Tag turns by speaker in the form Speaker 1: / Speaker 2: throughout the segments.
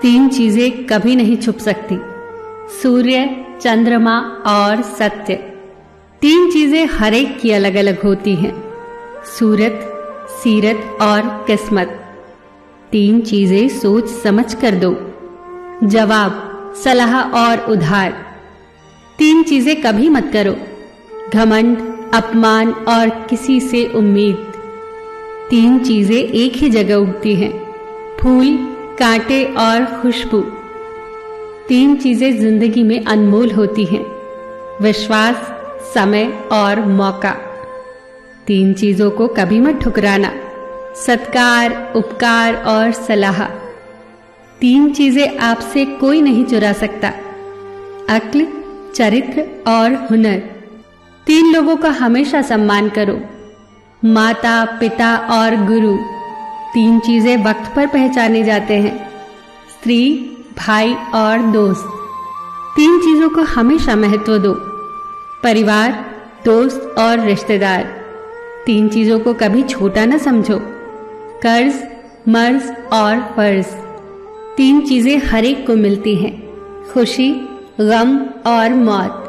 Speaker 1: तीन चीजें कभी नहीं छुप सकती, सूर्य, चंद्रमा और सत्य। तीन चीजें हर एक की अलग अलग होती हैं, सूरत, सीरत और किस्मत। तीन चीजें सोच समझ कर दो, जवाब, सलाह और उधार। तीन चीजें कभी मत करो, घमंड, अपमान और किसी से उम्मीद। तीन चीजें एक ही जगह उगती हैं, फूल, कांटे और खुशबू। तीन चीजें जिंदगी में अनमोल होती हैं, विश्वास, समय और मौका। तीन चीजों को कभी मत ठुकराना, सत्कार, उपकार और सलाह। तीन चीजें आपसे कोई नहीं चुरा सकता, अक्ल, चरित्र और हुनर। तीन लोगों का हमेशा सम्मान करो, माता, पिता और गुरु। तीन चीजें वक्त पर पहचाने जाते हैं, स्त्री, भाई और दोस्त। तीन चीजों को हमेशा महत्व दो, परिवार, दोस्त और रिश्तेदार। तीन चीजों को कभी छोटा न समझो, कर्ज, मर्ज और फर्ज। तीन चीजें हर एक को मिलती हैं, खुशी, गम और मौत।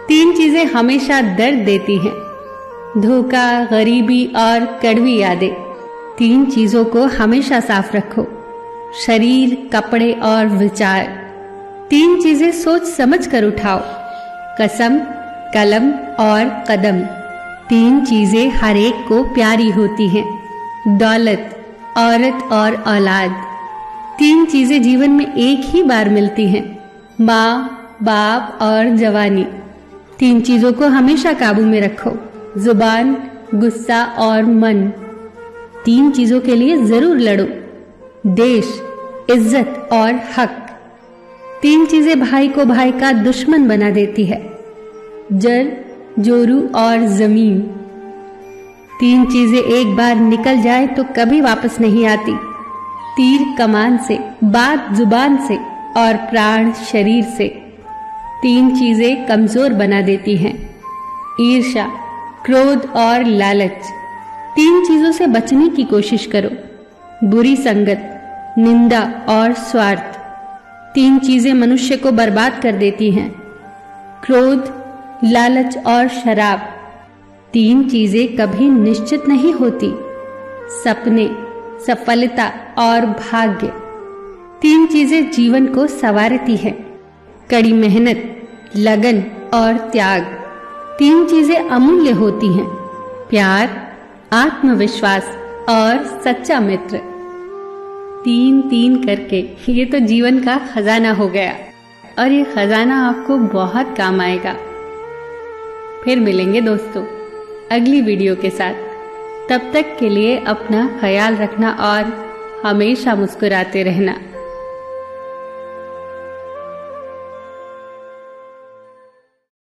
Speaker 1: तीन चीजें हमेशा दर्द देती हैं, धोखा, गरीबी और कड़वी यादें। तीन चीजों को हमेशा साफ रखो, शरीर, कपड़े और विचार। तीन चीजें सोच समझ कर उठाओ, कसम, कलम और कदम। तीन चीजें हर एक को प्यारी होती हैं, दौलत, औरत और औलाद। तीन चीजें जीवन में एक ही बार मिलती हैं, माँ, बाप और जवानी। तीन चीजों को हमेशा काबू में रखो, जुबान, गुस्सा और मन। तीन चीजों के लिए जरूर लड़ो, देश, इज्जत और हक। तीन चीजें भाई को भाई का दुश्मन बना देती है, जड़, जोरू और जमीन। तीन चीजें एक बार निकल जाए तो कभी वापस नहीं आती, तीर कमान से, बात जुबान से और प्राण शरीर से। तीन चीजें कमजोर बना देती हैं, ईर्ष्या, क्रोध और लालच। तीन चीजों से बचने की कोशिश करो, बुरी संगत, निंदा और स्वार्थ। तीन चीजें मनुष्य को बर्बाद कर देती हैं, क्रोध, लालच और शराब। तीन चीजें कभी निश्चित नहीं होती, सपने, सफलता और भाग्य। तीन चीजें जीवन को संवारती हैं, कड़ी मेहनत, लगन और त्याग। तीन चीजें अमूल्य होती हैं, प्यार, आत्मविश्वास और सच्चा मित्र। तीन तीन करके ये तो जीवन का खजाना हो गया, और ये खजाना आपको बहुत काम आएगा। फिर मिलेंगे दोस्तों अगली वीडियो के साथ। तब तक के लिए अपना ख्याल रखना और हमेशा मुस्कुराते रहना।